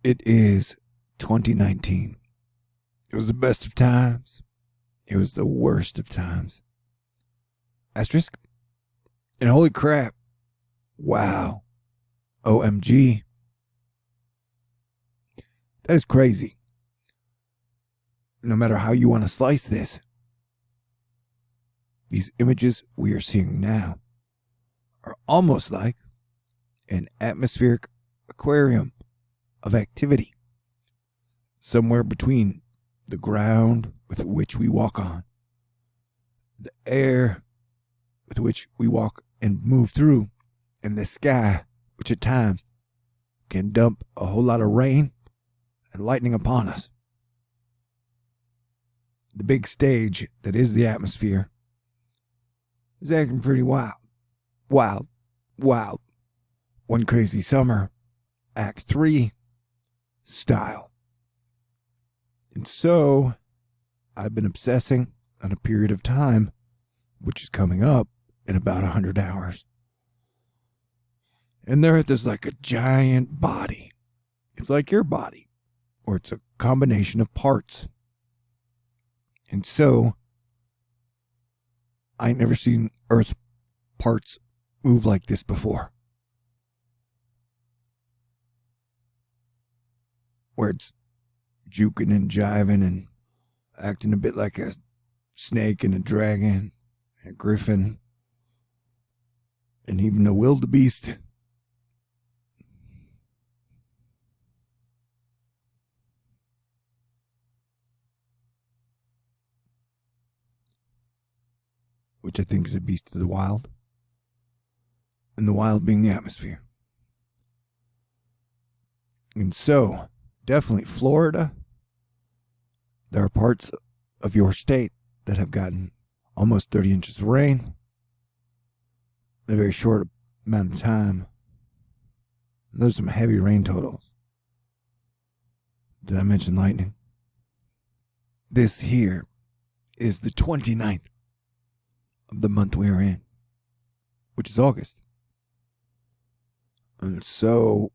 It is 2019. It was the best of times. It was the worst of times. Asterisk. And holy crap. Wow. OMG. That is crazy. No matter how you want to slice this, these images we are seeing now are almost like an atmospheric aquarium of activity, somewhere between the ground with which we walk on, the air with which we walk and move through, and the sky, which at times can dump a whole lot of rain and lightning upon us. The big stage that is the atmosphere is acting pretty wild. Wild. One crazy summer, Act 3 style. And so, I've been obsessing on a period of time, which is coming up in about 100 hours. And the Earth is like a giant body. It's like your body, or it's a combination of parts. And so, I ain't never seen Earth's parts move like this before. Where it's juking and jiving and acting a bit like a snake and a dragon, a griffin, and even a wildebeest. Which I think is a beast of the wild. And the wild being the atmosphere. And so, definitely Florida, there are parts of your state that have gotten almost 30 inches of rain in a very short amount of time. And those are some heavy rain totals. Did I mention lightning? This here is the 29th of the month we are in, which is August. And so,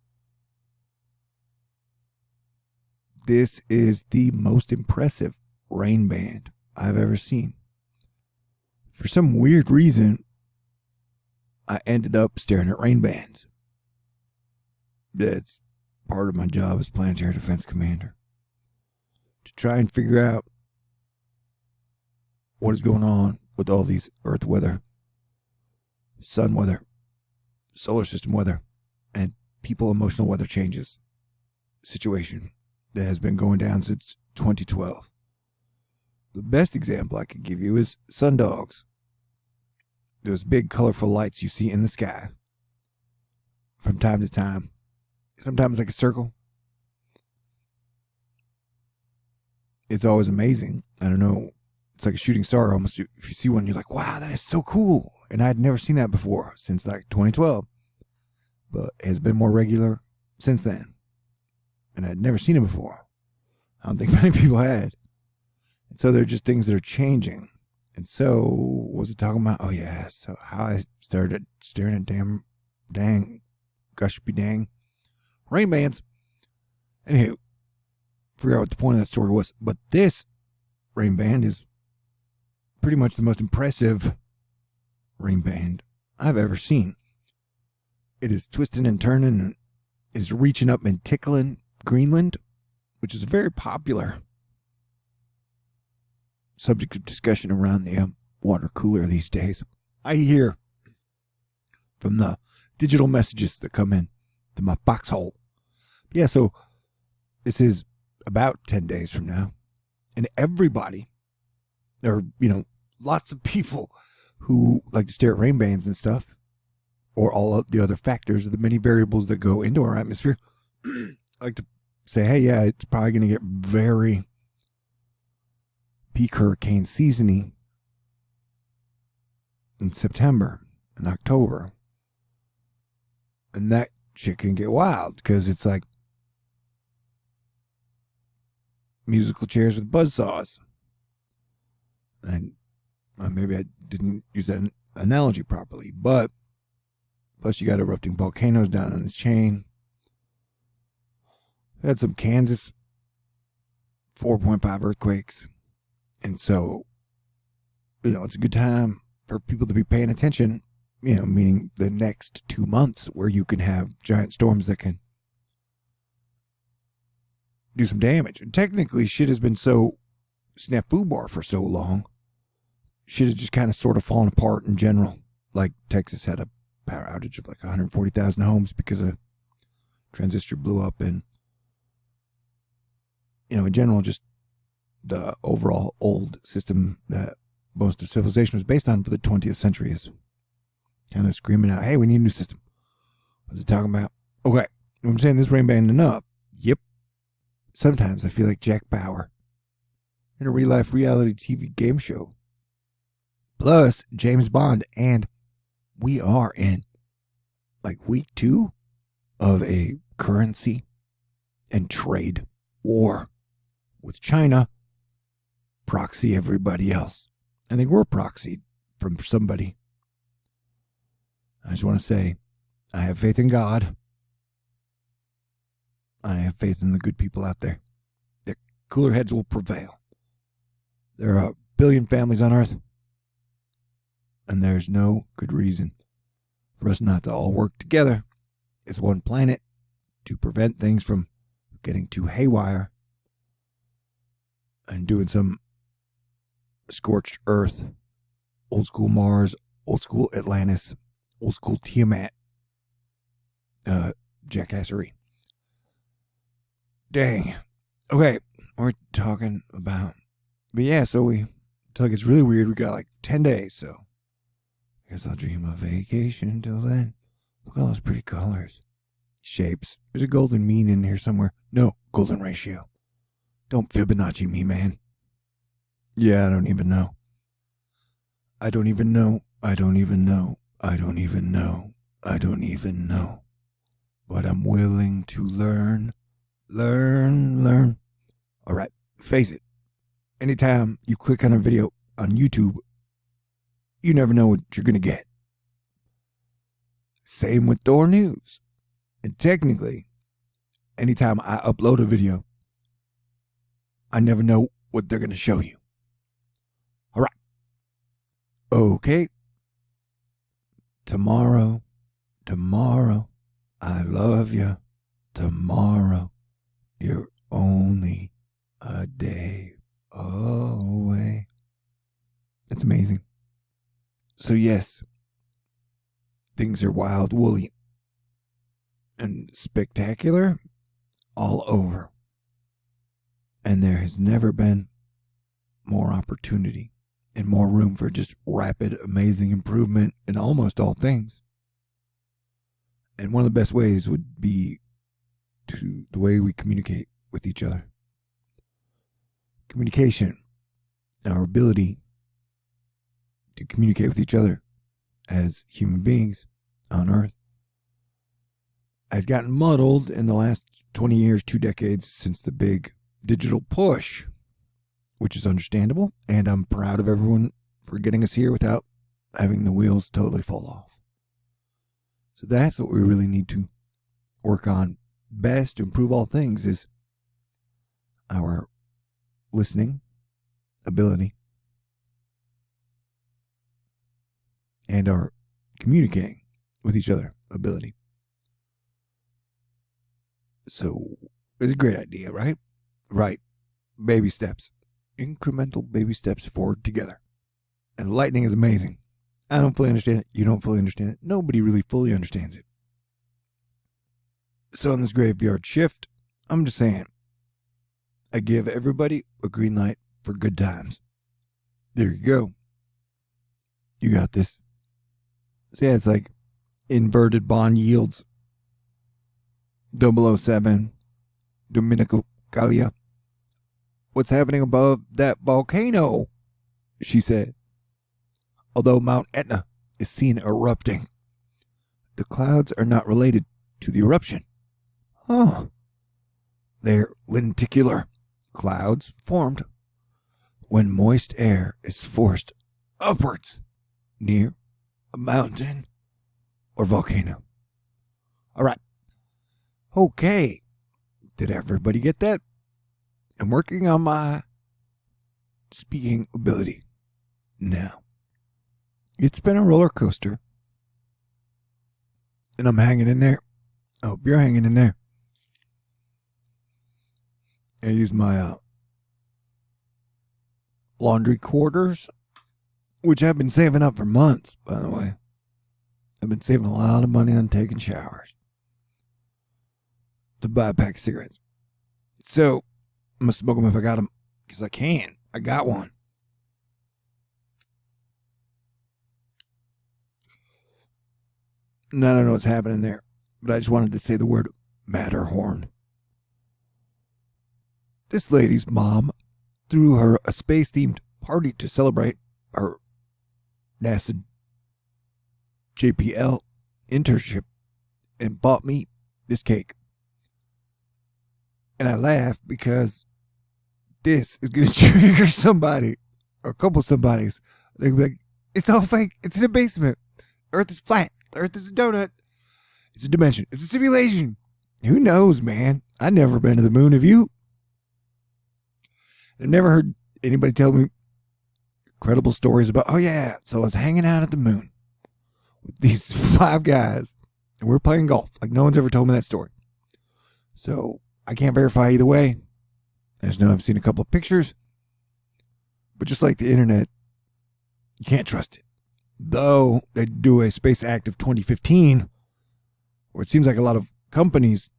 this is the most impressive rain band I've ever seen. For some weird reason, I ended up staring at rain bands. That's part of my job as Planetary Defense Commander. To try and figure out what is going on with all these Earth weather, sun weather, solar system weather, and people emotional weather changes situation that has been going down since 2012. The best example I could give you is sundogs. Those big colorful lights you see in the sky from time to time. Sometimes like a circle. It's always amazing. I don't know. It's like a shooting star almost. If you see one, you're like, wow, that is so cool. And I'd never seen that before since like 2012. But it has been more regular since then. And I'd never seen it before. I don't think many people had. And so they're just things that are changing. And so, what was it talking about? Oh yeah, so how I started staring at dang, gosh be dang, rain bands. Anywho, forgot what the point of that story was. But this rain band is pretty much the most impressive rain band I've ever seen. It is twisting and turning and is reaching up and tickling Greenland, which is a very popular subject of discussion around the water cooler these days. I hear from the digital messages that come in to my foxhole. Yeah, so this is about 10 days from now. And everybody, there are, lots of people who like to stare at rain bands and stuff, or all of the other factors, the many variables that go into our atmosphere. I like to say, hey, yeah, it's probably going to get very peak hurricane seasony in September and October. And that shit can get wild because it's like musical chairs with buzzsaws. And maybe I didn't use that analogy properly, but plus you got erupting volcanoes down on this chain. We had some Kansas 4.5 earthquakes. And so, it's a good time for people to be paying attention, meaning the next 2 months where you can have giant storms that can do some damage. And technically, shit has been so snafu bar for so long. Shit has just kind of sort of fallen apart in general. Like Texas had a power outage of like 140,000 homes because a transistor blew up, and in general, just the overall old system that most of civilization was based on for the 20th century is kind of screaming out, hey, we need a new system. What's it talking about? Okay, I'm saying this rain band enough. Yep. Sometimes I feel like Jack Bauer in a real-life reality TV game show. Plus James Bond, and we are in like week 2 of a currency and trade war with China. Proxy everybody else. I think we're proxied from somebody. I just want to say, I have faith in God. I have faith in the good people out there. The cooler heads will prevail. There are 1 billion families on Earth, and there's no good reason for us not to all work together as one planet to prevent things from getting too haywire and doing some scorched Earth, old school Mars, old school Atlantis, old school Tiamat, jackassery. Dang. Okay, we're talking about, but yeah, so it's really weird. We got like 10 days, so I guess I'll dream of vacation until then. Look at all those pretty colors. Shapes. There's a golden mean in here somewhere. No, golden ratio. Don't Fibonacci me, man. Yeah, I don't even know. I don't even know. I don't even know. I don't even know. I don't even know. But I'm willing to learn. Learn. All right, face it. Anytime you click on a video on YouTube, you never know what you're going to get. Same with Thor News. And technically, anytime I upload a video, I never know what they're going to show you. All right. Okay. Tomorrow, I love you. Tomorrow, you're only a day away. That's amazing. So yes, things are wild, woolly, and spectacular all over. And there has never been more opportunity and more room for just rapid, amazing improvement in almost all things. And one of the best ways would be to the way we communicate with each other. Communication, our ability to communicate with each other as human beings on Earth, has gotten muddled in the last 20 years, 2 decades since the big digital push, which is understandable, and I'm proud of everyone for getting us here without having the wheels totally fall off. So that's what we really need to work on best to improve all things, is our listening ability and our communicating with each other ability. So it's a great idea, right? Right. Baby steps. Incremental baby steps forward together. And lightning is amazing. I don't fully understand it. You don't fully understand it. Nobody really fully understands it. So on this graveyard shift, I'm just saying, I give everybody a green light for good times. There you go. You got this. So yeah, it's like inverted bond yields. 007, Domenico Gallia. What's happening above that volcano? She said. Although Mount Etna is seen erupting, the clouds are not related to the eruption. They're lenticular clouds formed when moist air is forced upwards near a mountain or volcano. All right. Okay. Did everybody get that? I'm working on my speaking ability now. It's been a roller coaster. And I'm hanging in there. I hope you're hanging in there. I use my laundry quarters, which I've been saving up for months, by the way. I've been saving a lot of money on taking showers to buy a pack of cigarettes. So I'm going to smoke them if I got them, because I can. I got one. And I don't know what's happening there, but I just wanted to say the word Matterhorn. This lady's mom threw her a space-themed party to celebrate her NASA JPL internship and bought me this cake. And I laugh because this is going to trigger somebody, or a couple somebodies. They're going to be like, it's all fake. It's in a basement. Earth is flat. Earth is a donut. It's a dimension. It's a simulation. Who knows, man? I've never been to the moon. Have you? I've never heard anybody tell me credible stories about, oh yeah, so I was hanging out at the moon with these 5 guys and we're playing golf. Like, no one's ever told me that story. So I can't verify either way. I just know I've seen a couple of pictures. But just like the internet, you can't trust it. Though they do a Space Act of 2015, where it seems like a lot of companies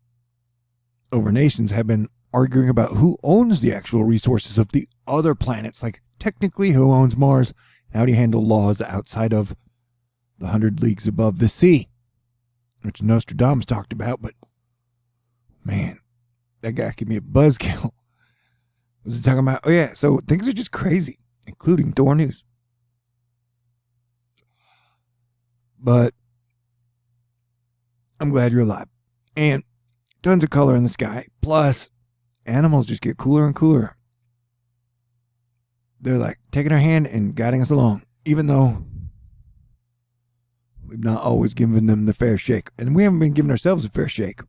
over nations have been arguing about who owns the actual resources of the other planets. Like, technically, who owns Mars? How do you handle laws outside of the 100 leagues above the sea? Which Nostradamus talked about, but man, that guy gave me a buzzkill. Was he talking about, oh yeah, so things are just crazy, including Thor News. But I'm glad you're alive. And tons of color in the sky. Plus, animals just get cooler and cooler. They're like taking our hand and guiding us along, even though we've not always given them the fair shake. And we haven't been giving ourselves a fair shake.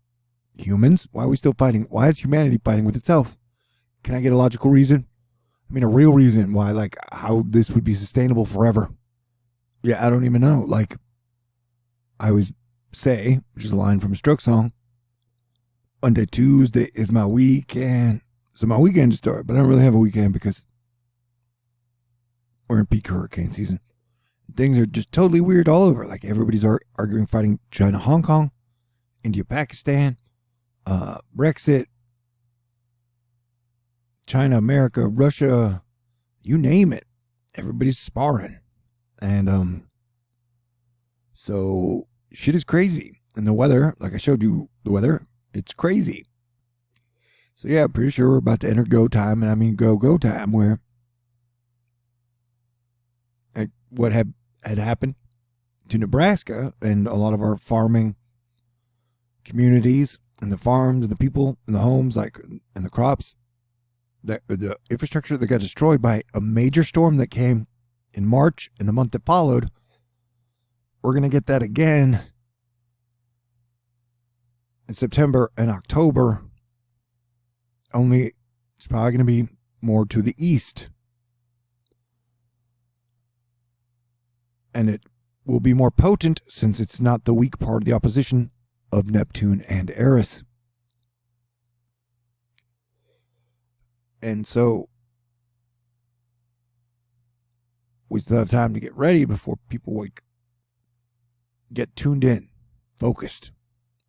Humans, why are we still fighting? Why is humanity fighting with itself? Can I get a logical reason? I mean, a real reason why, like, how this would be sustainable forever. Yeah, I don't even know. Like, I always say, which is a line from a Stroke song, Monday, Tuesday is my weekend. So my weekend just started, but I don't really have a weekend because we're in peak hurricane season. Things are just totally weird all over. Like, everybody's arguing, fighting China, Hong Kong, India, Pakistan, Brexit, China, America, Russia, you name it. Everybody's sparring. And so shit is crazy. And the weather, like I showed you the weather, it's crazy. So yeah, I'm pretty sure we're about to enter go time. And I mean go time, where like what had happened to Nebraska and a lot of our farming communities and the farms and the people and the homes, like, and the crops, the infrastructure that got destroyed by a major storm that came in March and the month that followed. We're going to get that again in September and October. Only it's probably going to be more to the east. And it will be more potent since it's not the weak part of the opposition of Neptune and Eris. And so we still have time to get ready before people get tuned in, focused.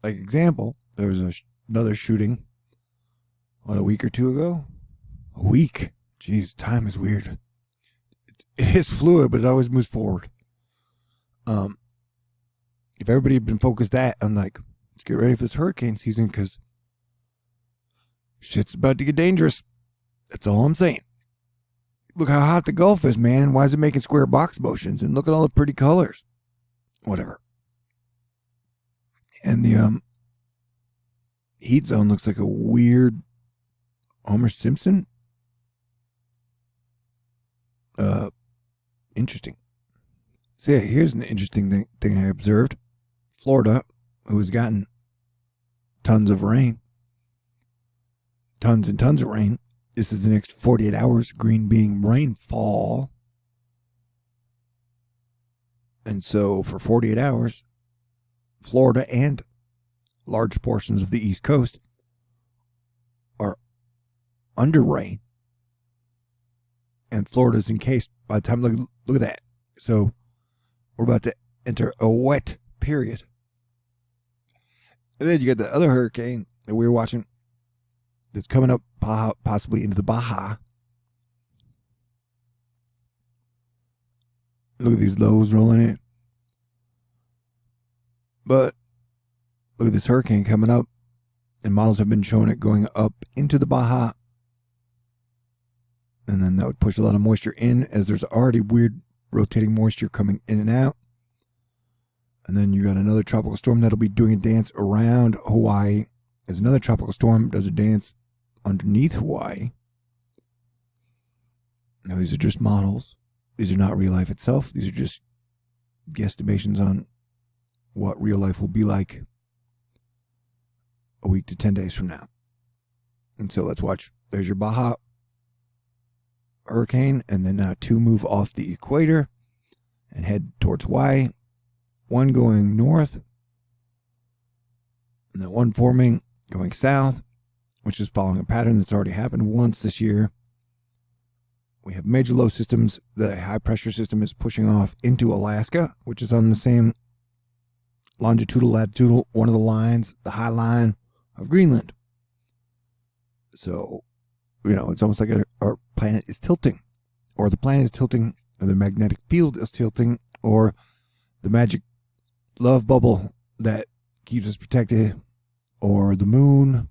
Like, example, there was another shooting, a week or two ago? A week? Jeez, time is weird. It is fluid, but it always moves forward. If everybody had been focused on, like, let's get ready for this hurricane season because shit's about to get dangerous. That's all I'm saying. Look how hot the Gulf is, man. And why is it making square box motions? And look at all the pretty colors. Whatever. And the heat zone looks like a weird Homer Simpson. Interesting. So yeah, here's an interesting thing I observed. Florida, who has gotten tons of rain, tons and tons of rain. This is the next 48 hours, green being rainfall. And so for 48 hours, Florida and large portions of the East Coast are under rain. And Florida's encased by the time, look at that. So we're about to enter a wet period. And then you get the other hurricane that we were watching that's coming up possibly into the Baja. Look at these lows rolling in. But look at this hurricane coming up. And models have been showing it going up into the Baja. And then that would push a lot of moisture in, as there's already weird rotating moisture coming in and out. And then you got another tropical storm that'll be doing a dance around Hawaii. As another tropical storm does a dance underneath Hawaii. Now, these are just models. These are not real life itself. These are just guesstimations on what real life will be like a week to 10 days from now. And so let's watch. There's your Baja hurricane, and then two move off the equator and head towards Hawaii. One going north, and then one forming going south, which is following a pattern that's already happened once this year. We have major low systems. The high pressure system is pushing off into Alaska, which is on the same longitudinal, latitudinal, one of the lines, the high line of Greenland. So, it's almost like our planet is tilting, or the planet is tilting, or the magnetic field is tilting, or the magic love bubble that keeps us protected, or the moon.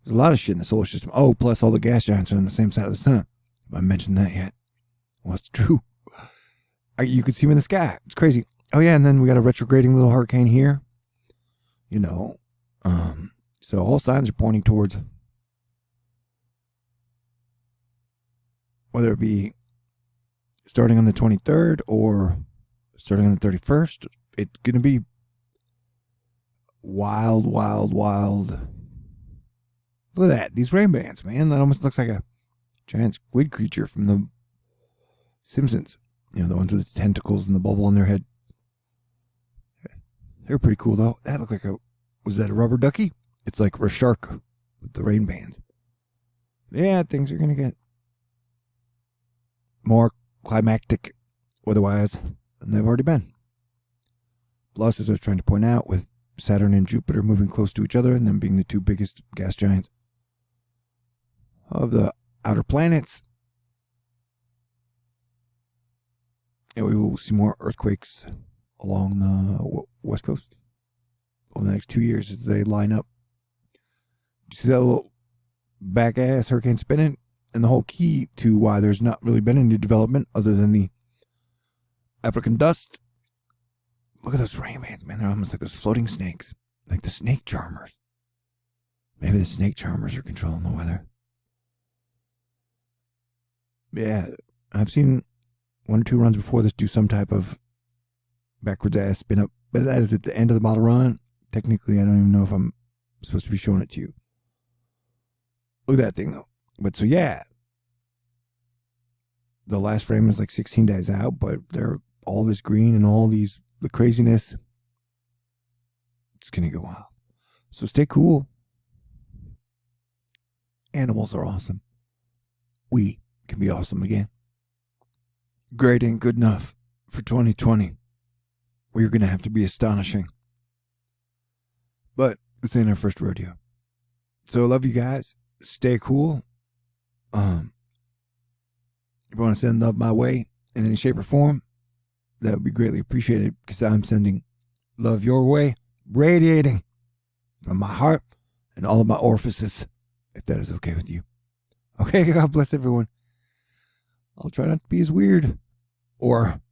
There's a lot of shit in the solar system. Oh, plus all the gas giants are on the same side of the sun. Have I mentioned that yet? Well, it's true. You could see them in the sky. It's crazy. Oh, yeah, and then we got a retrograding little hurricane here. So all signs are pointing towards, whether it be starting on the 23rd or starting on the 31st, it's going to be wild, wild, wild. Look at that. These rain bands, man. That almost looks like a giant squid creature from the Simpsons. The ones with the tentacles and the bubble on their head. They're pretty cool, though. That looked like was that a rubber ducky? It's like a shark with the rain bands. Yeah, things are going to get more climactic weather-wise than they've already been. Plus, as I was trying to point out, with Saturn and Jupiter moving close to each other and them being the two biggest gas giants of the outer planets, we will see more earthquakes along the west coast over the next 2 years as they line up. You see that little back-ass hurricane spinning? And the whole key to why there's not really been any development other than the African dust. Look at those rain bands, man. They're almost like those floating snakes. Like the snake charmers. Maybe the snake charmers are controlling the weather. Yeah, I've seen 1 or 2 runs before this do some type of backwards ass spin up. But that is at the end of the model run. Technically, I don't even know if I'm supposed to be showing it to you. Look at that thing, though. But so, yeah. The last frame is like 16 days out, but they're all this green and all the craziness. It's going to go wild. So stay cool. Animals are awesome. We can be awesome again. Great ain't good enough for 2020. We're going to have to be astonishing. But this ain't our first rodeo. So I love you guys. Stay cool. If you want to send love my way in any shape or form, that would be greatly appreciated, because I'm sending love your way, radiating from my heart and all of my orifices, if that is okay with you. Okay, God bless everyone. I'll try not to be as weird, or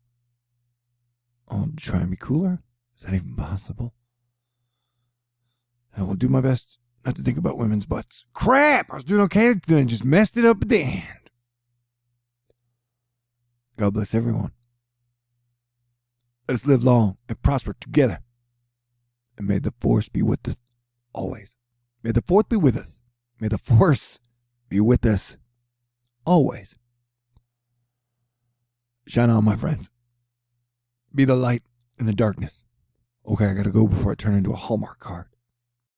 I'll try and be cooler. Is that even possible? I will do my best not to think about women's butts. Crap! I was doing okay, then I just messed it up at the end. God bless everyone. Let us live long and prosper together. And may the force be with us always. May the fourth be with us. May the force be with us always. Shine on, my friends. Be the light in the darkness. Okay, I gotta go before I turn into a Hallmark card.